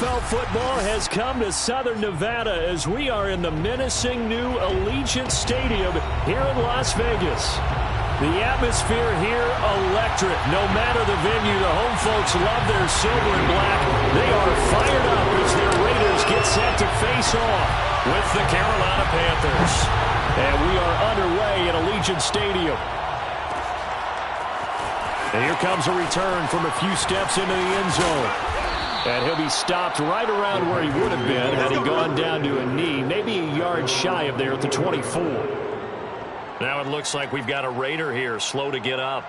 NFL football has come to Southern Nevada as we are in the menacing new Allegiant Stadium here in Las Vegas. The atmosphere here electric. No matter the venue, the home folks love their silver and black. They are fired up as their Raiders get set to face off with the Carolina Panthers. And we are underway at Allegiant Stadium. And here comes a return from a few steps into the end zone. And he'll be stopped right around where he would have been had he gone down to a knee, maybe a yard shy of there at the 24. Now it looks like we've got a Raider here, slow to get up.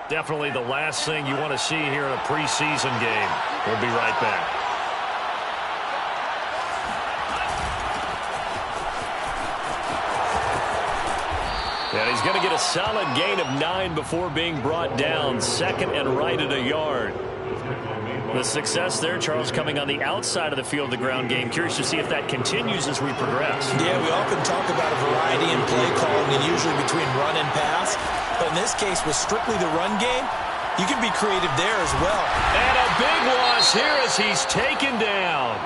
Definitely the last thing you want to see here in a preseason game. We'll be right back. And he's going to get a solid gain of 9 before being brought down. Second and right at a yard. The success there, Charles, coming on the outside of the field, the ground game. Curious to see if that continues as we progress. Yeah, we often talk about a variety in play calling and usually between run and pass. But in this case, with strictly the run game, you can be creative there as well. And a big loss here as he's taken down.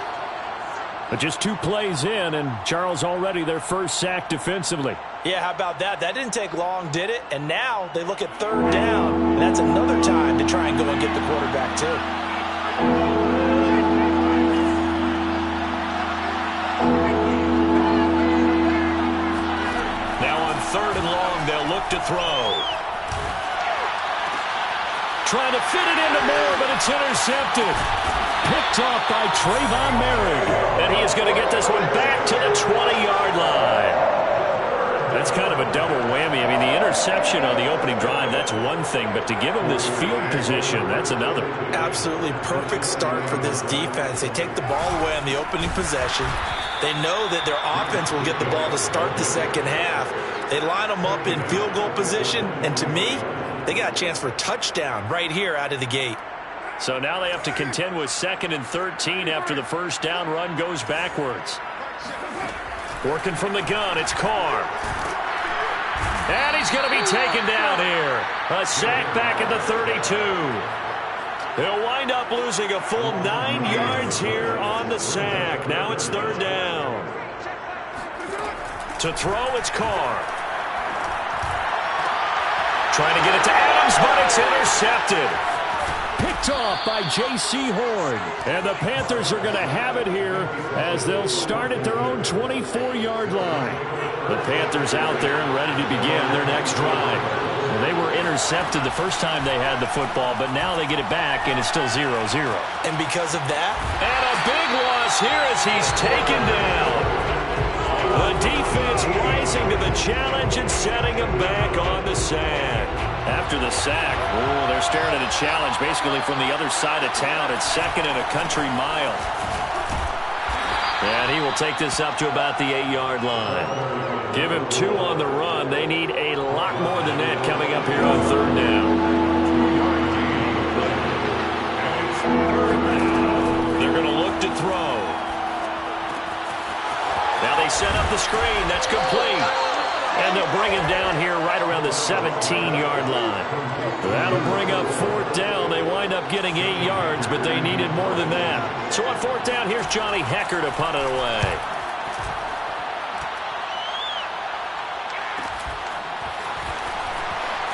But just 2 plays in, and Charles already their first sack defensively. Yeah, how about that? That didn't take long, did it? And now they look at 3rd down, and that's another time to try and go and get the quarterback, too. Now on 3rd and long, they'll look to throw. Trying to fit it into Moore, but it's intercepted. Picked off by Trayvon Merrick. And he is going to get this one back to the 20-yard line. That's kind of a double whammy. I mean, the interception on the opening drive, that's one thing. But to give him this field position, that's another. Absolutely perfect start for this defense. They take the ball away on the opening possession. They know that their offense will get the ball to start the second half. They line them up in field goal position. And to me, they got a chance for a touchdown right here out of the gate. So now they have to contend with 2nd and 13 after the first down run goes backwards. Working from the gun, it's Carr. And he's going to be taken down here. A sack back at the 32. They'll wind up losing a full 9 yards here on the sack. Now it's 3rd down. To throw, it's Carr. Trying to get it to Adams, but it's intercepted. Picked off by J.C. Horn. And the Panthers are going to have it here as they'll start at their own 24-yard line. The Panthers out there and ready to begin their next drive. Well, they were intercepted the first time they had the football, but now they get it back, and it's still 0-0. And because of that? And a big loss here as he's taken down. The defense rising to the challenge and setting him back on the sack. After the sack, they're staring at a challenge basically from the other side of town. It's 2nd and a country mile. And he will take this up to about the 8-yard line. Give him 2 on the run. They need a lot more than that coming up here on 3rd down. They're going to look to throw. Now they set up the screen. That's complete. And they'll bring him down here right around the 17-yard line. That'll bring up 4th down. They wind up getting 8 yards, but they needed more than that. So on 4th down, here's Johnny Hecker to punt it away.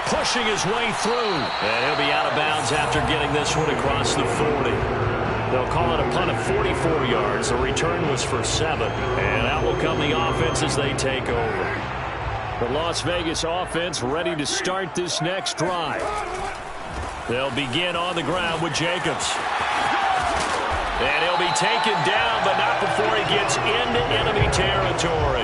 Pushing his way through. And he'll be out of bounds after getting this one across the 40. They'll call it a punt of 44 yards. The return was for 7. And out will come the offense as they take over. The Las Vegas offense ready to start this next drive. They'll begin on the ground with Jacobs. And he'll be taken down, but not before he gets into enemy territory.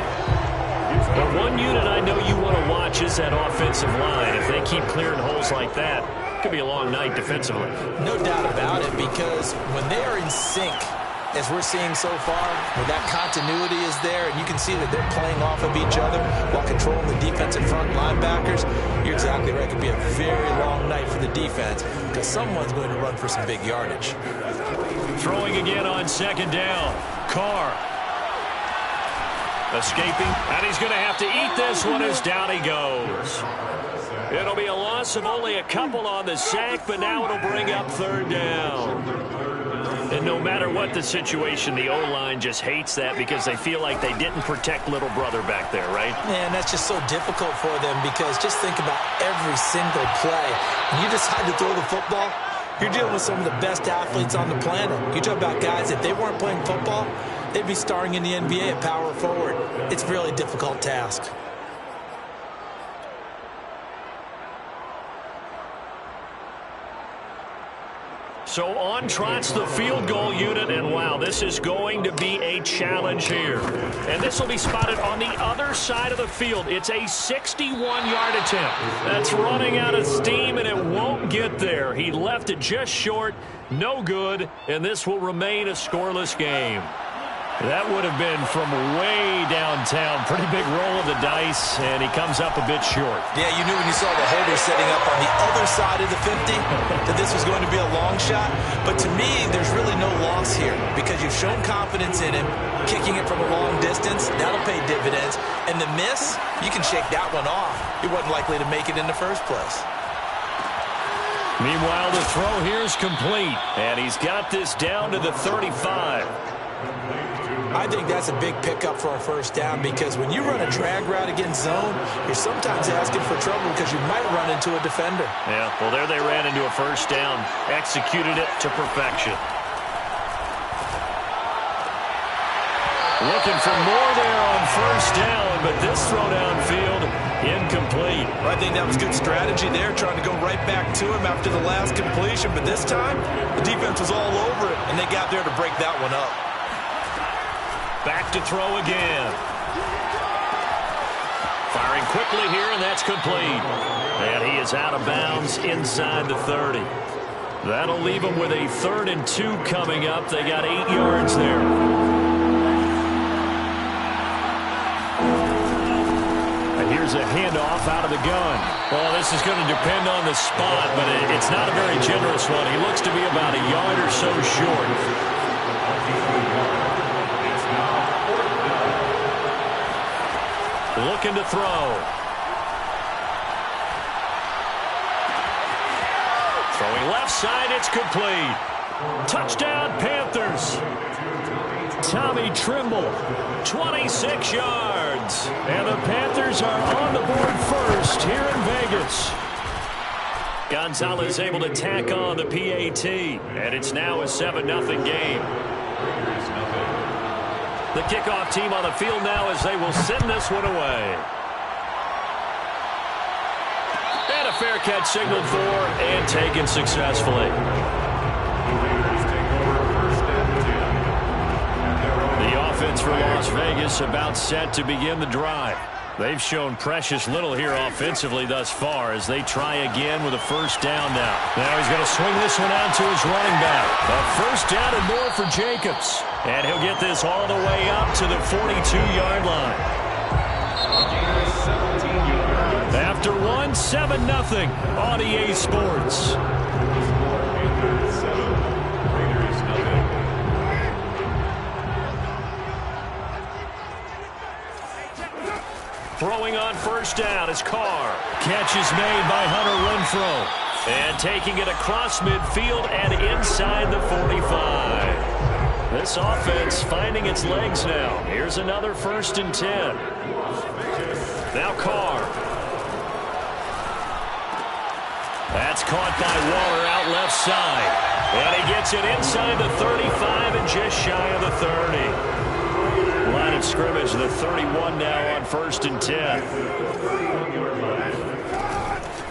But one unit I know you want to watch is that offensive line. If they keep clearing holes like that, it could be a long night defensively. No doubt about it, because when they are in sync, as we're seeing so far, where that continuity is there, and you can see that they're playing off of each other while controlling the defensive front linebackers, you're exactly right. It could be a very long night for the defense because someone's going to run for some big yardage. Throwing again on 2nd down. Carr. Escaping, and he's going to have to eat this one as down he goes. It'll be a loss of only a couple on the sack, but now it'll bring up 3rd down. And no matter what the situation, the O-line just hates that because they feel like they didn't protect little brother back there, right? Man, that's just so difficult for them because just think about every single play. When you decide to throw the football, you're dealing with some of the best athletes on the planet. You talk about guys, if they weren't playing football, they'd be starring in the NBA at power forward. It's a really difficult task. So on trots the field goal unit, and wow, this is going to be a challenge here. And this will be spotted on the other side of the field. It's a 61-yard attempt. That's running out of steam, and it won't get there. He left it just short, no good, and this will remain a scoreless game. That would have been from way downtown. Pretty big roll of the dice, and he comes up a bit short. Yeah, you knew when you saw the holder setting up on the other side of the 50 that this was going to be a long shot. But to me, there's really no loss here because you've shown confidence in him, kicking it from a long distance. That'll pay dividends. And the miss, you can shake that one off. He wasn't likely to make it in the first place. Meanwhile, the throw here is complete, and he's got this down to the 35. I think that's a big pickup for a first down because when you run a drag route against zone, you're sometimes asking for trouble because you might run into a defender. Yeah, well, there they ran into a first down, executed it to perfection. Looking for more there on first down, but this throw downfield, incomplete. I think that was good strategy there, trying to go right back to him after the last completion. But this time, the defense was all over it, and they got there to break that one up. Back to throw again. Firing quickly here, and that's complete. And he is out of bounds inside the 30. That'll leave him with a 3rd and 2 coming up. They got 8 yards there. And here's a handoff out of the gun. Well, this is going to depend on the spot, but it's not a very generous one. He looks to be about a yard or so short. Looking to throw. Throwing left side, it's complete. Touchdown, Panthers. Tommy Trimble, 26 yards. And the Panthers are on the board first here in Vegas. Gonzalez able to tack on the PAT. And it's now a 7-0 game. The kickoff team on the field now as they will send this one away. And a fair catch signaled for and taken successfully. The offense for Las Vegas about set to begin the drive. They've shown precious little here offensively thus far as they try again with a first down now. Now he's going to swing this one out to his running back. A first down and more for Jacobs. And he'll get this all the way up to the 42-yard line. After one, 7-0 on EA Sports. Throwing on first down is Carr. Catch is made by Hunter Renfrow. And taking it across midfield and inside the 45. This offense finding its legs now. Here's another 1st and 10. Now Carr. That's caught by Waller out left side. And he gets it inside the 35 and just shy of the 30. Line of scrimmage, the 31 now on 1st and 10.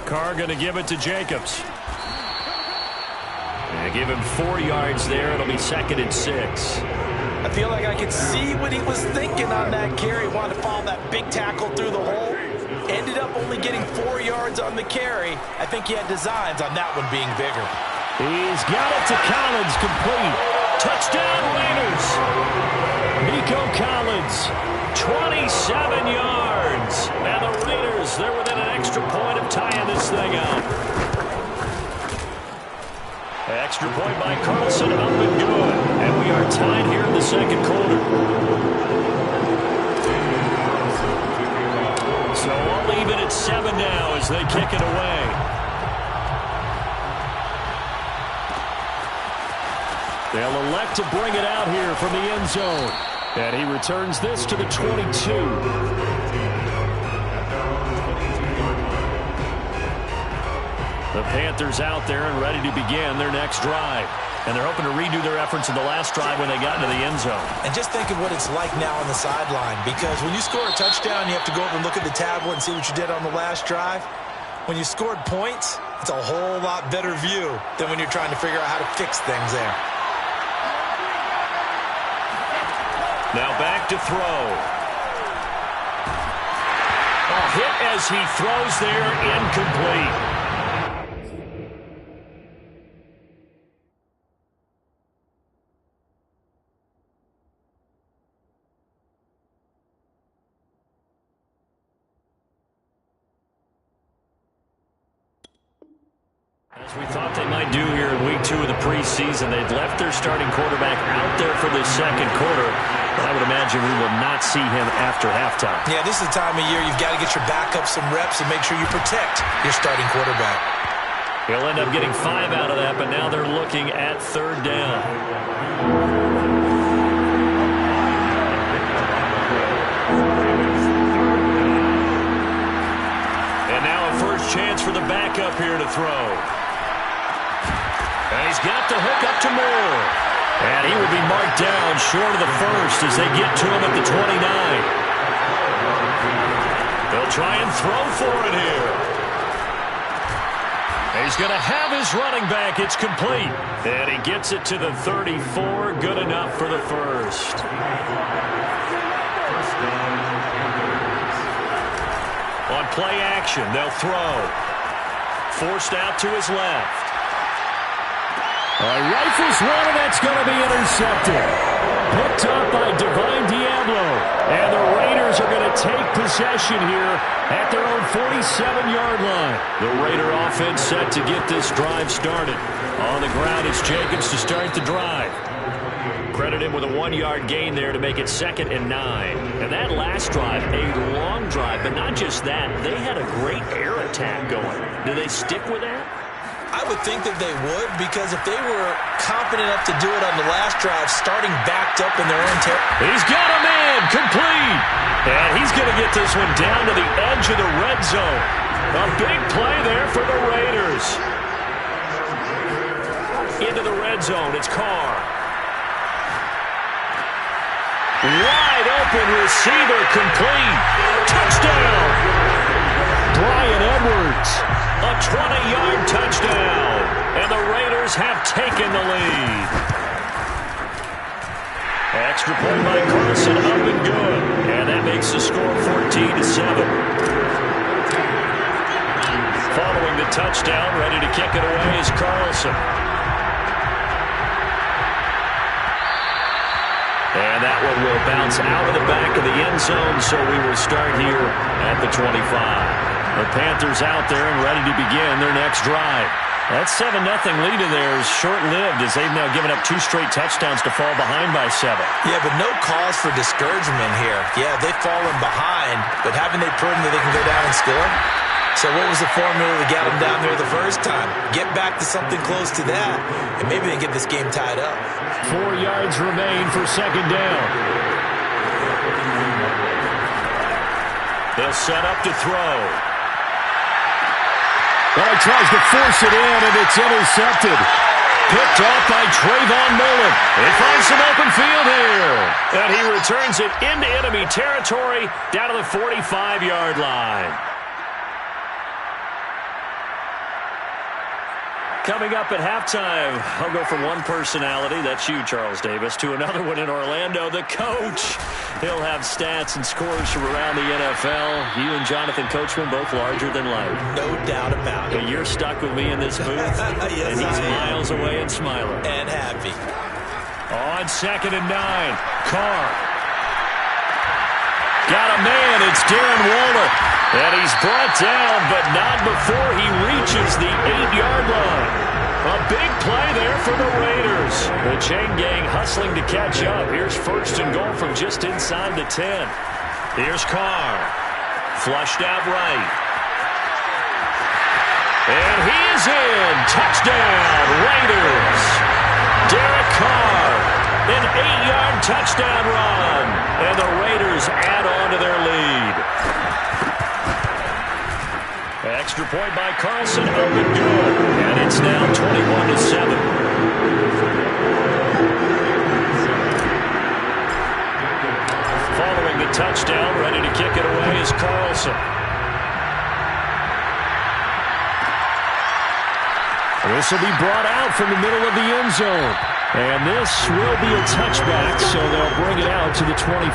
Carr going to give it to Jacobs. And give him 4 yards there. It'll be 2nd and 6. I feel like I could see what he was thinking on that carry. Wanted to follow that big tackle through the hole. Ended up only getting 4 yards on the carry. I think he had designs on that one being bigger. He's got it to Collins, complete. Touchdown, Raiders. Nico Collins, 27 yards. And the Raiders, they're within an extra point of tying this thing up. Extra point by Carlson, up and good. And we are tied here in the 2nd quarter. So all even at 7 now as they kick it away. They'll elect to bring it out here from the end zone. And he returns this to the 22. The Panthers out there and ready to begin their next drive. And they're hoping to redo their efforts in the last drive when they got into the end zone. And just think of what it's like now on the sideline, because when you score a touchdown, you have to go over and look at the tablet and see what you did on the last drive. When you scored points, it's a whole lot better view than when you're trying to figure out how to fix things there. Now back to throw. A hit as he throws there, incomplete. As we thought they might do here in week 2 of the preseason, they've left their starting quarterback out there for the second quarter. But I would imagine we will not see him after halftime. Yeah, this is the time of year you've got to get your backup some reps and make sure you protect your starting quarterback. He'll end up getting 5 out of that, but now they're looking at third down. And now a first chance for the backup here to throw. And he's got the hook up to Moore. And he will be marked down short of the first as they get to him at the 29. They'll try and throw for it here. He's going to have his running back. It's complete. And he gets it to the 34. Good enough for the first. On play action, they'll throw. Forced out to his left. Rifles one, and that's going to be intercepted. Picked up by Divine Diablo. And the Raiders are going to take possession here at their own 47-yard line. The Raider offense set to get this drive started. On the ground, it's Jacobs to start the drive. Credit him with a 1-yard gain there to make it 2nd and 9. And that last drive, a long drive, but not just that. They had a great air attack going. Do they stick with that? I would think that they would, because if they were confident enough to do it on the last drive, starting backed up in their own territory. He's got a man, complete. And he's going to get this one down to the edge of the red zone. A big play there for the Raiders. Into the red zone, it's Carr. Wide open receiver, complete. Touchdown. Brian Edwards. A 20-yard touchdown. And the Raiders have taken the lead. Extra point by Carlson, up and good. And that makes the score 14-7. Following the touchdown, ready to kick it away is Carlson. And that one will bounce out of the back of the end zone, so we will start here at the 25. The Panthers out there and ready to begin their next drive. That 7-0 lead of theirs short-lived as they've now given up 2 straight touchdowns to fall behind by 7. Yeah, but no cause for discouragement here. Yeah, they've fallen behind, but haven't they proven that they can go down and score? So what was the formula that got them down there the first time? Get back to something close to that, and maybe they get this game tied up. 4 yards remain for 2nd down. They'll set up to throw. Well, he tries to force it in, and it's intercepted. Picked off by Trayvon Mullen. He finds some open field here. And he returns it into enemy territory down to the 45-yard line. Coming up at halftime, I'll go from one personality, that's you, Charles Davis, to another one in Orlando, the coach. He'll have stats and scores from around the NFL. You and Jonathan Coachman, both larger than life. No doubt about it. But you're stuck with me in this booth, yes, and he's miles away and smiling. And happy. On 2nd and 9, Carr. Got a man, it's Darren Waller. And he's brought down, but not before he reaches the 8-yard line. A big play there for the Raiders. The chain gang hustling to catch up. Here's 1st and goal from just inside the 10. Here's Carr. Flushed out right. And he is in. Touchdown, Raiders. Derek Carr, an 8-yard touchdown run. And the Raiders add on to their lead. Extra point by Carlson, up and good. And it's now 21-7. Following the touchdown, ready to kick it away is Carlson. This will be brought out from the middle of the end zone. And this will be a touchback, so they'll bring it out to the 25.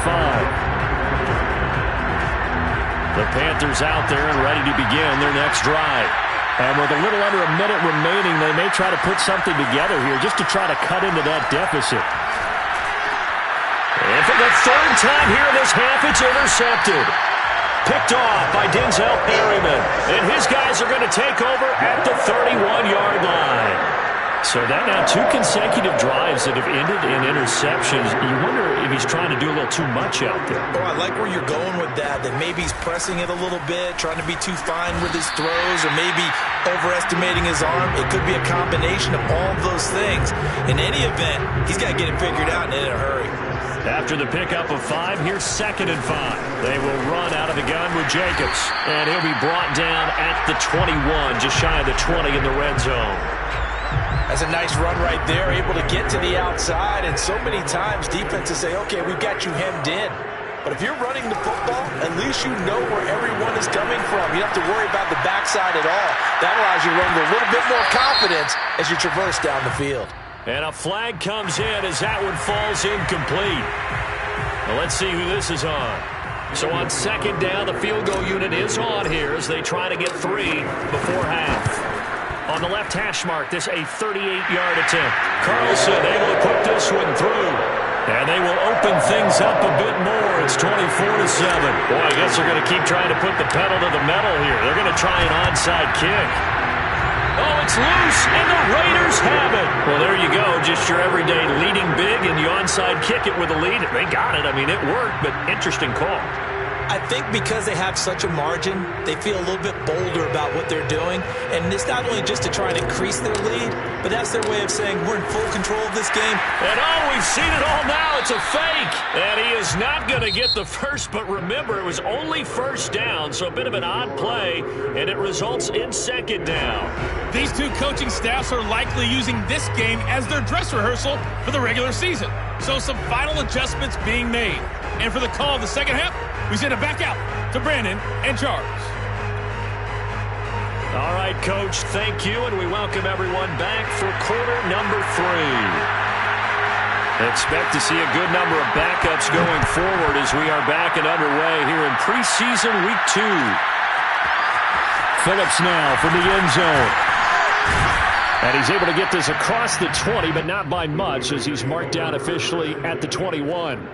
The Panthers out there and ready to begin their next drive. And with a little under a minute remaining, they may try to put something together here just to try to cut into that deficit. And for the third time here in this half, it's intercepted. Picked off by Denzel Perryman. And his guys are going to take over at the 31-yard line. So that now 2 consecutive drives that have ended in interceptions. You wonder if he's trying to do a little too much out there. Oh, I like where you're going with that maybe he's pressing it a little bit, trying to be too fine with his throws, or maybe overestimating his arm. It could be a combination of all of those things. In any event, he's got to get it figured out and in a hurry. After the pickup of 5, here's 2nd and 5. They will run out of the gun with Jacobs. And he'll be brought down at the 21, just shy of the 20 in the red zone. That's a nice run right there, able to get to the outside. And so many times defenses say, okay, we've got you hemmed in. But if you're running the football, at least you know where everyone is coming from. You don't have to worry about the backside at all. That allows you to run with a little bit more confidence as you traverse down the field. And a flag comes in as that one falls incomplete. Well, let's see who this is on. So on 2nd down, the field goal unit is on here as they try to get 3 before half. On the left hash mark, this a 38-yard attempt. Carlson able to put this one through. And they will open things up a bit more. It's 24-7. Boy, I guess they're going to keep trying to put the pedal to the metal here. They're going to try an onside kick. Oh, it's loose, and the Raiders have it. Well, there you go. Just your everyday leading big, and you onside kick it with a lead. They got it. I mean, it worked, but interesting call. I think because they have such a margin, they feel a little bit bolder about what they're doing. And it's not only just to try and increase their lead, but that's their way of saying we're in full control of this game. And oh, we've seen it all now. It's a fake. And he is not going to get the first, but remember, it was only 1st down, so a bit of an odd play, and it results in 2nd down. These 2 coaching staffs are likely using this game as their dress rehearsal for the regular season. So some final adjustments being made. And for the call of the second half, we send it back out to Brandon and Charles. All right, Coach, thank you, and we welcome everyone back for quarter number 3. Expect to see a good number of backups going forward as we are back and underway here in preseason week 2. Phillips now from the end zone. And he's able to get this across the 20, but not by much as he's marked down officially at the 21.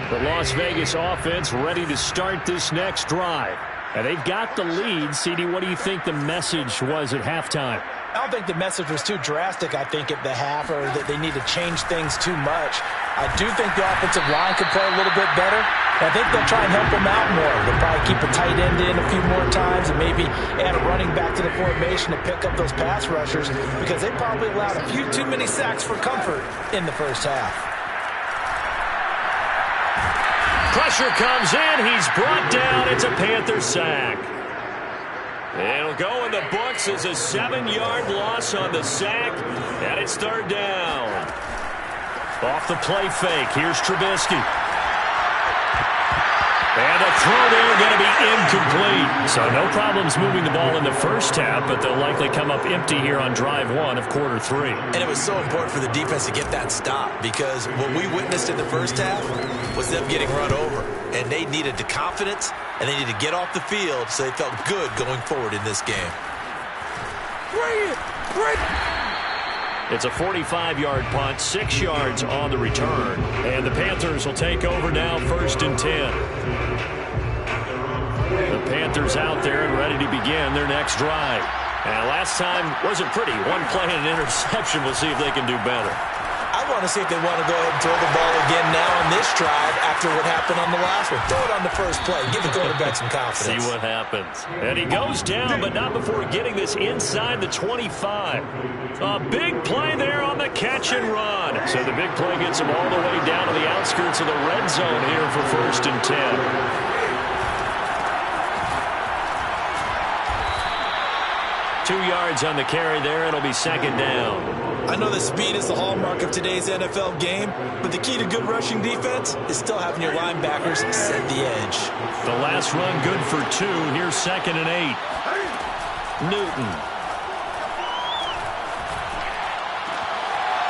The Las Vegas offense ready to start this next drive. And they've got the lead. CD, what do you think the message was at halftime? I don't think the message was too drastic, I think, at the half, or that they need to change things too much. I do think the offensive line could play a little bit better. I think they'll try and help them out more. They'll probably keep a tight end in a few more times and maybe add a running back to the formation to pick up those pass rushers, because they probably allowed a few too many sacks for comfort in the first half. Pressure comes in. He's brought down. It's a Panther sack. It'll go in the books as a 7-yard loss on the sack, and it's 3rd down. Off the play fake, here's Trubisky. And a throw there going to be incomplete. So no problems moving the ball in the first half, but they'll likely come up empty here on drive 1 of quarter 3. And it was so important for the defense to get that stop, because what we witnessed in the first half was them getting run over. And they needed the confidence, and they needed to get off the field so they felt good going forward in this game. It's a 45-yard punt, 6 yards on the return. And the Panthers will take over now, 1st and 10. The Panthers out there and ready to begin their next drive. And last time wasn't pretty. One play and an interception. We'll see if they can do better. I want to see if they want to go ahead and throw the ball again now on this drive after what happened on the last one. Throw it on the first play. Give the quarterback some confidence. See what happens. And he goes down, but not before getting this inside the 25. A big play there on the catch and run. So the big play gets him all the way down to the outskirts of the red zone here for 1st and 10. 2 yards on the carry there. It'll be 2nd down. I know that speed is the hallmark of today's NFL game, but the key to good rushing defense is still having your linebackers set the edge. The last run good for 2. Here's 2nd and 8. Newton.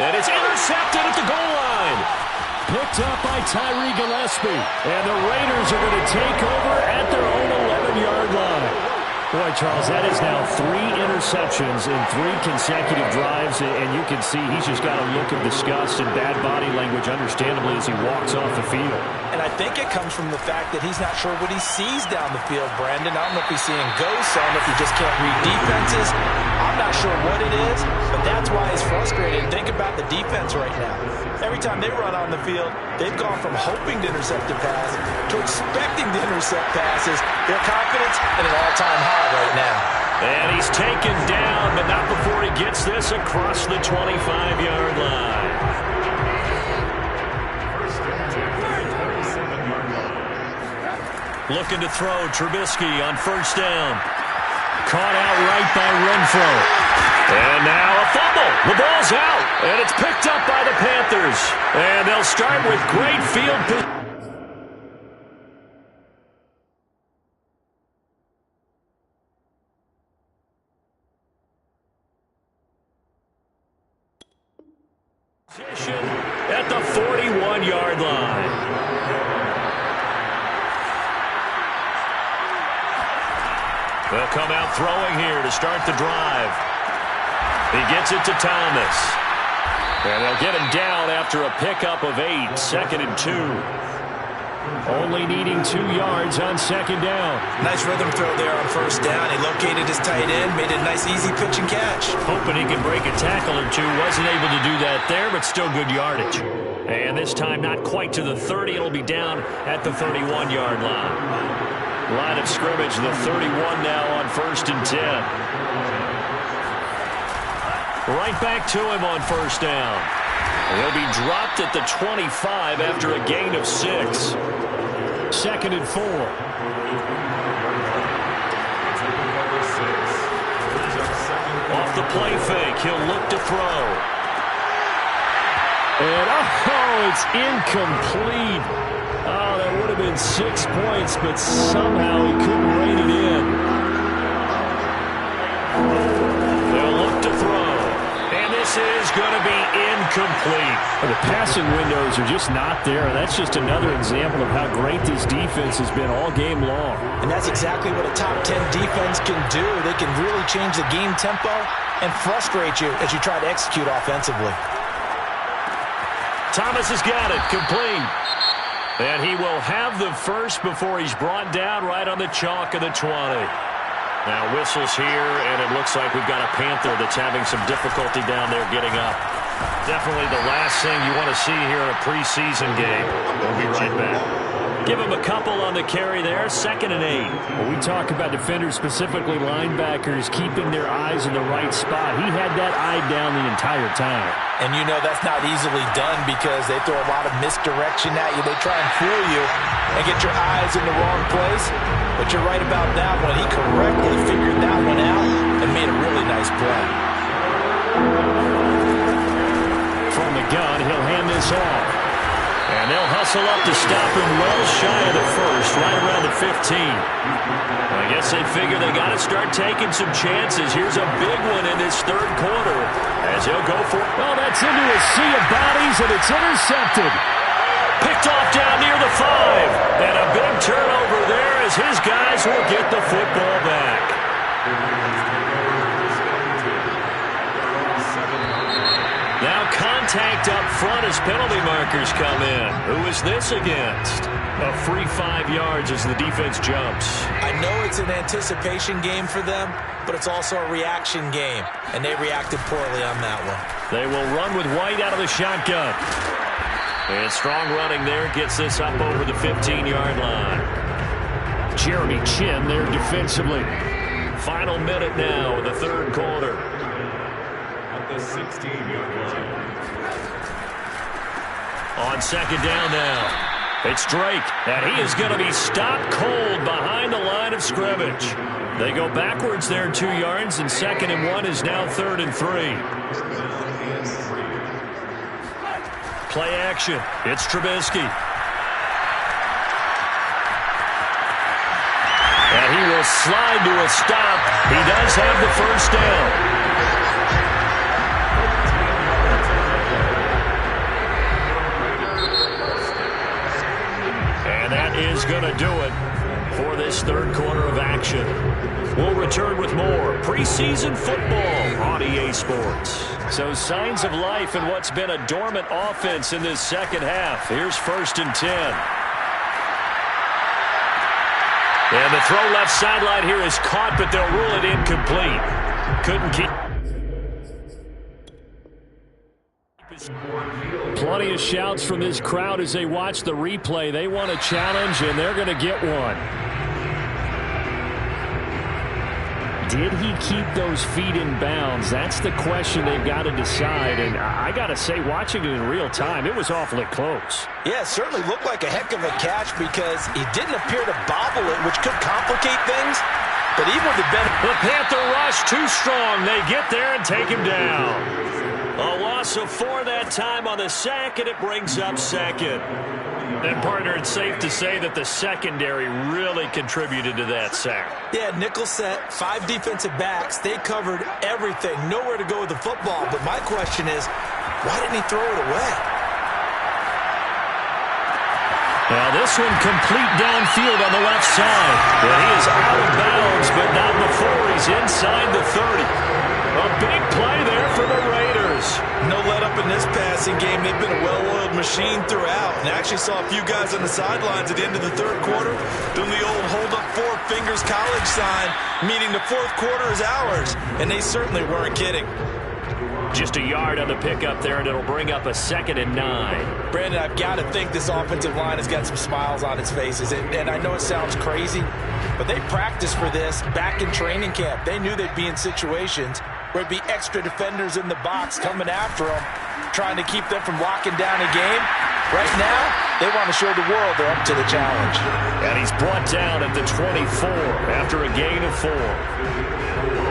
And it's intercepted at the goal line. Picked up by Tyree Gillespie. And the Raiders are going to take over at their own 11-yard line. Boy, Charles, that is now 3 interceptions in 3 consecutive drives, and you can see he's just got a look of disgust and bad body language, understandably, as he walks off the field. And I think it comes from the fact that he's not sure what he sees down the field, Brandon. I don't know if he's seeing ghosts. I don't know if he just can't read defenses. I'm not sure what it is, but that's why he's frustrated. And think about the defense right now. Every time they run on the field, they've gone from hoping to intercept a pass to expecting to intercept passes. Their confidence at an all-time high right now. And he's taken down, but not before he gets this across the 25-yard line. Looking to throw, Trubisky on 1st down. Caught out right by Renfro. And now a fumble. The ball's out, and it's picked up by the Panthers. And they'll start with great field position at the 41-yard line. They'll come out throwing here to start the drive. He gets it to Thomas. And they'll get him down after a pickup of 8, 2nd and 2. Only needing 2 yards on 2nd down. Nice rhythm throw there on 1st down. He located his tight end, made a nice easy pitch and catch. Hoping he can break a tackle or 2. Wasn't able to do that there, but still good yardage. And this time not quite to the 30. It'll be down at the 31-yard line. Line of scrimmage, the 31 now on 1st and 10. Right back to him on 1st down. He'll be dropped at the 25 after a gain of 6. 2nd and 4. Off the play fake, he'll look to throw. And oh, it's incomplete. Oh, that would have been 6 points, but somehow he couldn't rein it in. They'll look to throw. And this is going to be incomplete. The passing windows are just not there. That's just another example of how great this defense has been all game long. And that's exactly what a top 10 defense can do. They can really change the game tempo and frustrate you as you try to execute offensively. Thomas has got it. Complete. And he will have the first before he's brought down right on the chalk of the 20. Now whistles here, and it looks like we've got a Panther that's having some difficulty down there getting up. Definitely the last thing you want to see here in a preseason game. We'll be right back. Give him a couple on the carry there, 2nd and 8. When we talk about defenders, specifically linebackers, keeping their eyes in the right spot, he had that eye down the entire time. And you know that's not easily done because they throw a lot of misdirection at you. They try and fool you and get your eyes in the wrong place. But you're right about that one. He correctly figured that one out and made a really nice play. From the gun, he'll hand this off. And they'll hustle up to stop him well shy of the first, right around the 15. I guess they figure they got to start taking some chances. Here's a big one in this 3rd quarter as he'll go for it. Oh, that's into a sea of bodies, and it's intercepted. Picked off down near the 5. And a big turnover there as his guys will get the football back. Now contact up front as penalty markers come in. Who is this against? A free 5 yards as the defense jumps. I know it's an anticipation game for them, but it's also a reaction game, and they reacted poorly on that one. They will run with White out of the shotgun. And strong running there gets this up over the 15-yard line. Jeremy Chin there defensively. Final minute now of the third quarter. At the 16-yard line. On second down now, it's Drake, and he is going to be stopped cold behind the line of scrimmage. They go backwards there 2 yards, and 2nd and 1 is now 3rd and 3. Play action. It's Trubisky. And he will slide to a stop. He does have the first down. And that is going to do it for this third quarter of action. We'll return with more preseason football on EA Sports. So signs of life in what's been a dormant offense in this second half. Here's 1st and 10. And the throw left sideline here is caught, but they'll rule it incomplete. Couldn't keep. Plenty of shouts from this crowd as they watch the replay. They want a challenge, and they're going to get one. Did he keep those feet in bounds? That's the question they've got to decide. And I got to say, watching it in real time, it was awfully close. Yeah, it certainly looked like a heck of a catch because he didn't appear to bobble it, which could complicate things. But even with the Panther rush too strong. They get there and take him down. A loss of 4 that time on the sack, and it brings up 2nd. And, partner, it's safe to say that the secondary really contributed to that sack. Yeah, nickel set, 5 defensive backs. They covered everything. Nowhere to go with the football. But my question is, why didn't he throw it away? Now this one complete downfield on the left side. And he is out of bounds, but not before he's inside the 30. A big play there for the Raiders. No let up in this passing game. They've been a well-oiled machine throughout. And I actually saw a few guys on the sidelines at the end of the third quarter doing the old hold up 4 fingers college sign, meaning the fourth quarter is ours. And they certainly weren't kidding. Just a yard on the pickup there, and it'll bring up a 2nd and 9. Brandon, I've got to think this offensive line has got some smiles on its faces. And I know it sounds crazy, but they practiced for this back in training camp. They knew they'd be in situations where it'd be extra defenders in the box coming after them, trying to keep them from locking down a game. Right now, they want to show the world they're up to the challenge. And he's brought down at the 24 after a gain of 4.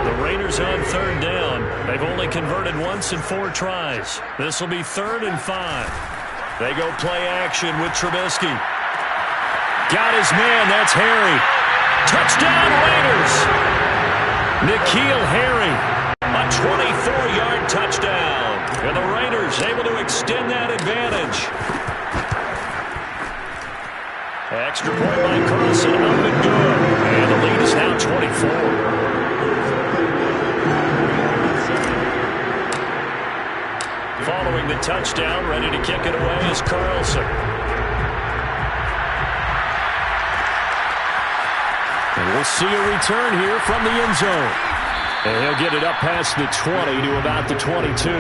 The Raiders on 3rd down. They've only converted once in 4 tries. This will be 3rd and 5. They go play action with Trubisky. Got his man. That's Harry. Touchdown, Raiders. N'Keal Harry. A 24-yard touchdown. And the Raiders able to extend that advantage. Extra point by Carlson. Up and good. And the lead is now 24. Following the touchdown, ready to kick it away is Carlson. And we'll see a return here from the end zone. And he'll get it up past the 20 to about the 22.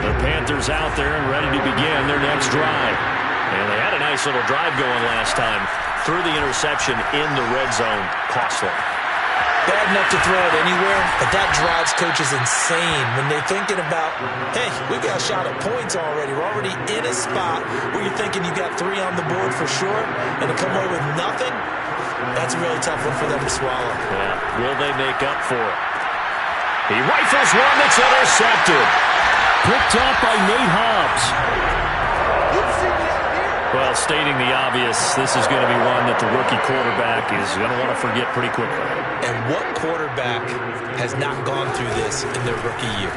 The Panthers out there and ready to begin their next drive. And they had a nice little drive going last time. Threw the interception in the red zone. Costly. Bad enough to throw it anywhere, but that drives coaches insane when they're thinking about, hey, we got a shot at points already. We're already in a spot where you're thinking you got 3 on the board for sure, and to come away with nothing, that's a really tough one for them to swallow. Yeah, will they make up for it? He rifles one that's intercepted. Picked up by Nate Hobbs. Well, stating the obvious, this is going to be one that the rookie quarterback is going to want to forget pretty quickly. And what quarterback has not gone through this in their rookie year?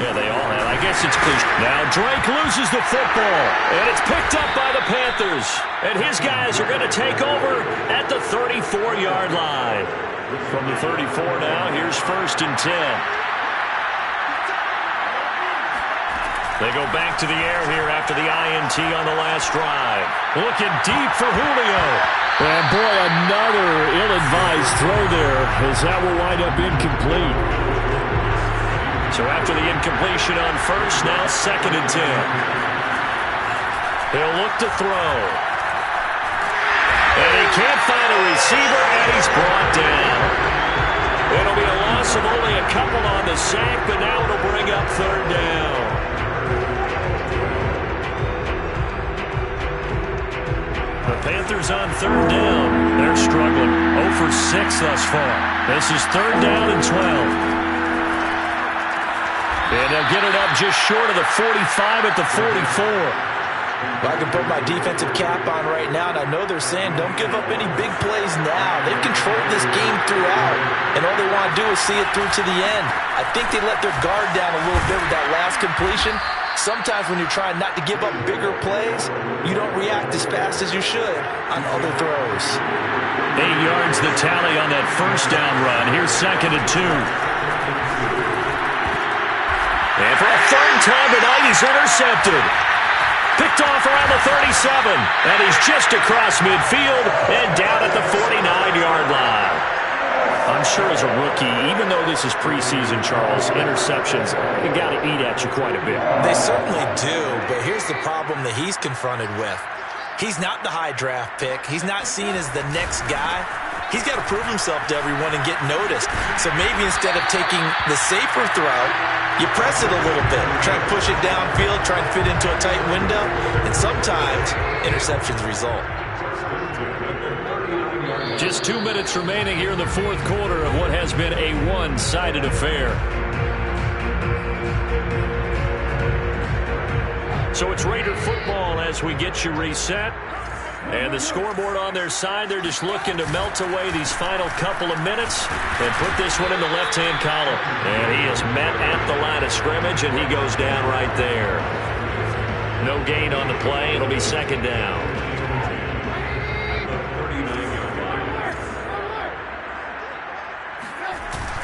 Yeah, they all have. I guess it's cliche. Now Drake loses the football, and it's picked up by the Panthers. And his guys are going to take over at the 34-yard line. From the 34 now, here's 1st and 10. They go back to the air here after the INT on the last drive. Looking deep for Julio. And boy, another ill-advised throw there, as that will wind up incomplete. So after the incompletion on first, now 2nd and 10. He'll look to throw. And he can't find a receiver, and he's brought down. It'll be a loss of only a couple on the sack, but now it'll bring up 3rd down. The Panthers on 3rd down. They're struggling. 0 for 6 thus far. This is 3rd down and 12. And they'll get it up just short of the 45 at the 44. Well, I can put my defensive cap on right now, and I know they're saying don't give up any big plays now. They've controlled this game throughout, and all they want to do is see it through to the end. I think they let their guard down a little bit with that last completion. Sometimes when you're trying not to give up bigger plays, you don't react as fast as you should on other throws. 8 yards the tally on that first down run. Here's 2nd and 2. And for a 3rd time tonight, he's intercepted. Picked off around the 37, and he's just across midfield and down at the 49-yard line. I'm sure as a rookie, even though this is preseason, Charles, interceptions, they got to eat at you quite a bit. They certainly do, but here's the problem that he's confronted with. He's not the high draft pick. He's not seen as the next guy. He's got to prove himself to everyone and get noticed. So maybe instead of taking the safer throw, you press it a little bit. Try and push it downfield, try and fit into a tight window. And sometimes interceptions result. Just 2 minutes remaining here in the 4th quarter of what has been a one-sided affair. So it's Raider football as we get you reset. And the scoreboard on their side, they're just looking to melt away these final couple of minutes and put this one in the left-hand column. And he is met at the line of scrimmage, and he goes down right there. No gain on the play. It'll be 2nd down.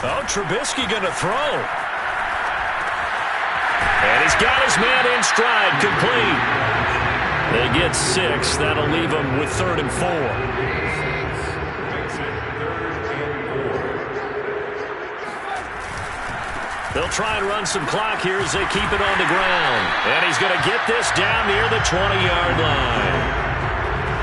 Oh, Trubisky going to throw. And he's got his man in stride, complete. They get 6. That'll leave them with 3rd and 4. They'll try and run some clock here as they keep it on the ground. And he's going to get this down near the 20-yard line.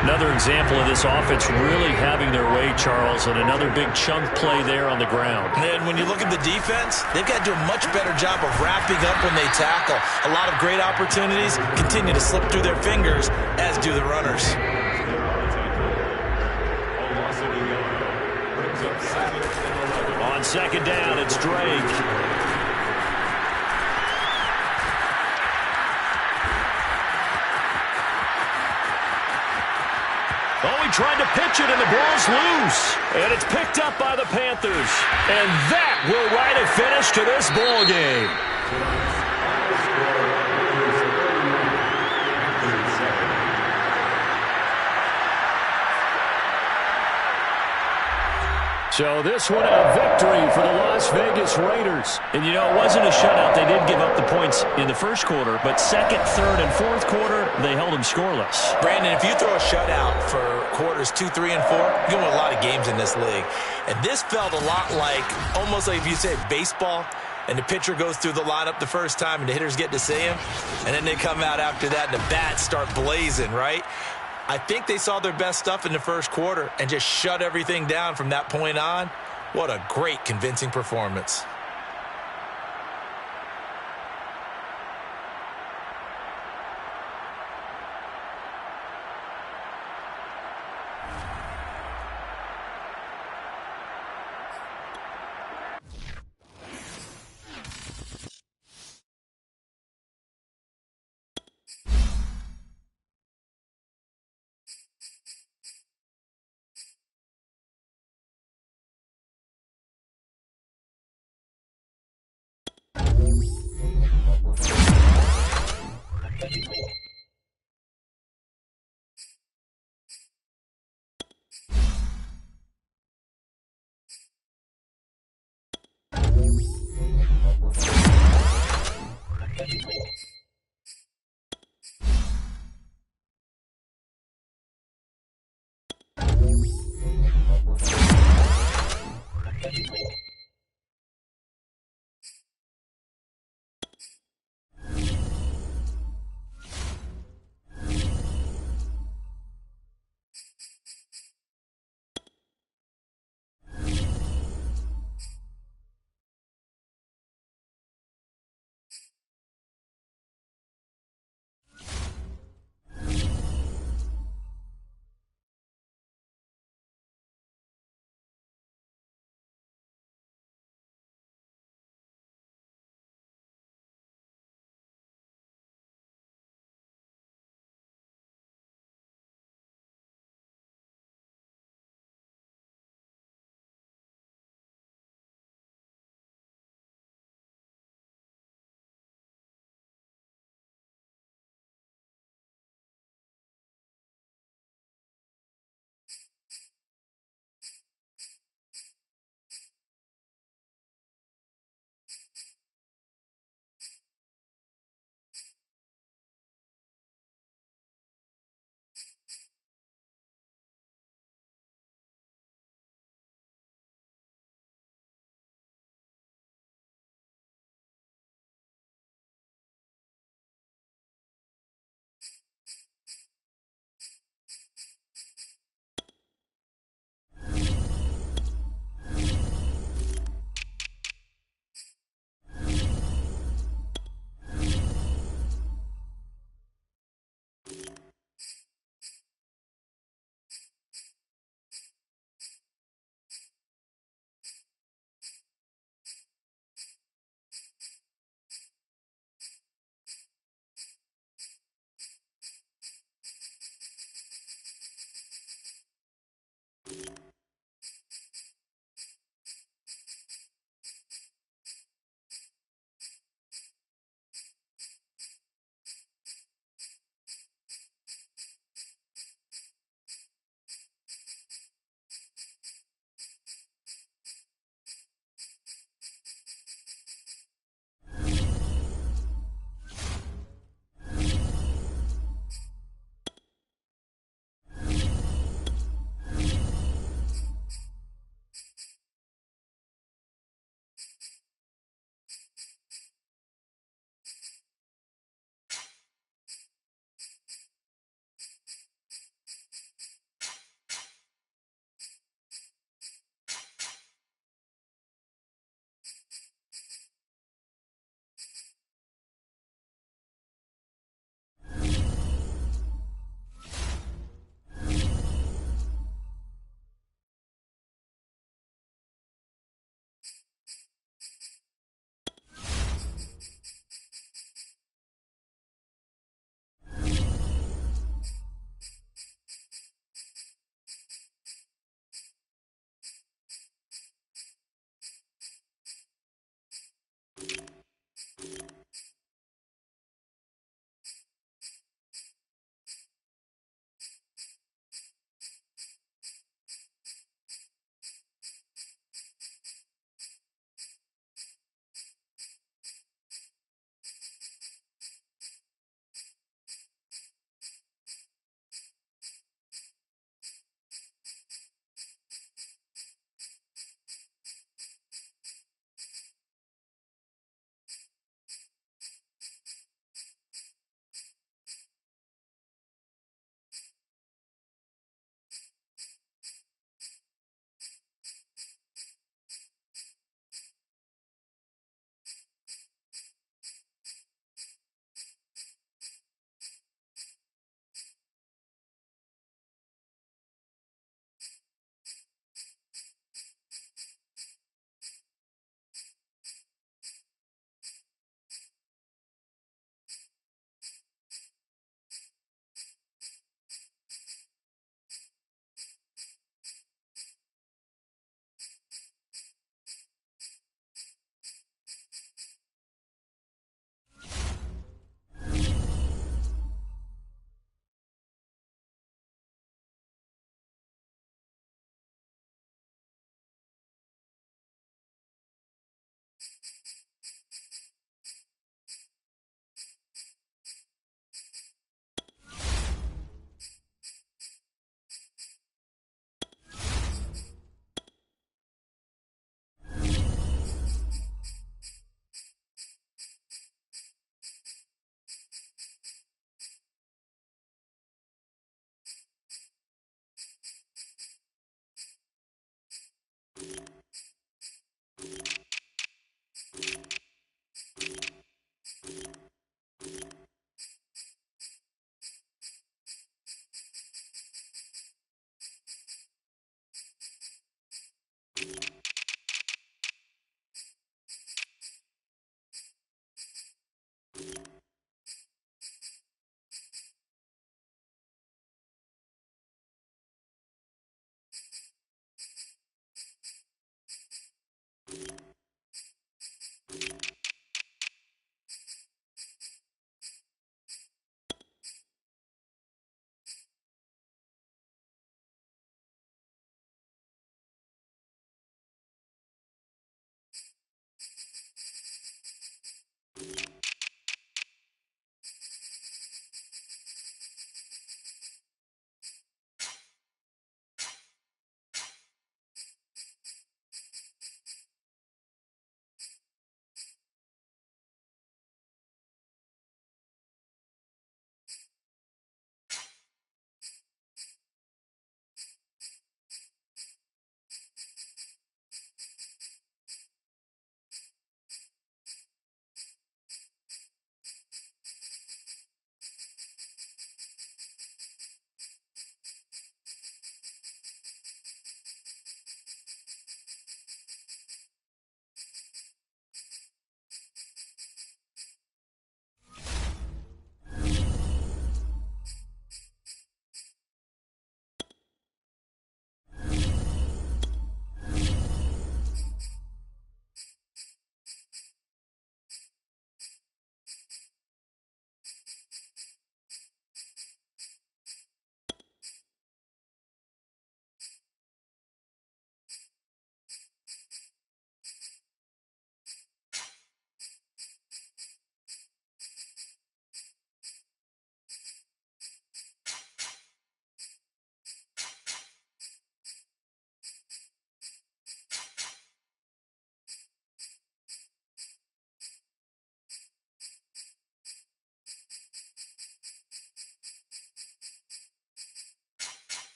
Another example of this offense really having their way, Charles, and another big chunk play there on the ground. And when you look at the defense, they've got to do a much better job of wrapping up when they tackle. A lot of great opportunities continue to slip through their fingers, as do the runners. On 2nd down, it's Drake. Oh, he tried to pitch it, and the ball's loose. And it's picked up by the Panthers. And that will write a finish to this ball game. So this one a victory for the Las Vegas Raiders. And, you know, it wasn't a shutout. They did give up the points in the first quarter, but 2nd, 3rd, and 4th quarter, they held them scoreless. Brandon, if you throw a shutout for quarters 2, 3, and 4, you win a lot of games in this league. And this felt a lot like, almost like if you said baseball, and the pitcher goes through the lineup the first time, and the hitters get to see him, and then they come out after that, and the bats start blazing, right? I think they saw their best stuff in the first quarter and just shut everything down from that point on. What a great, convincing performance.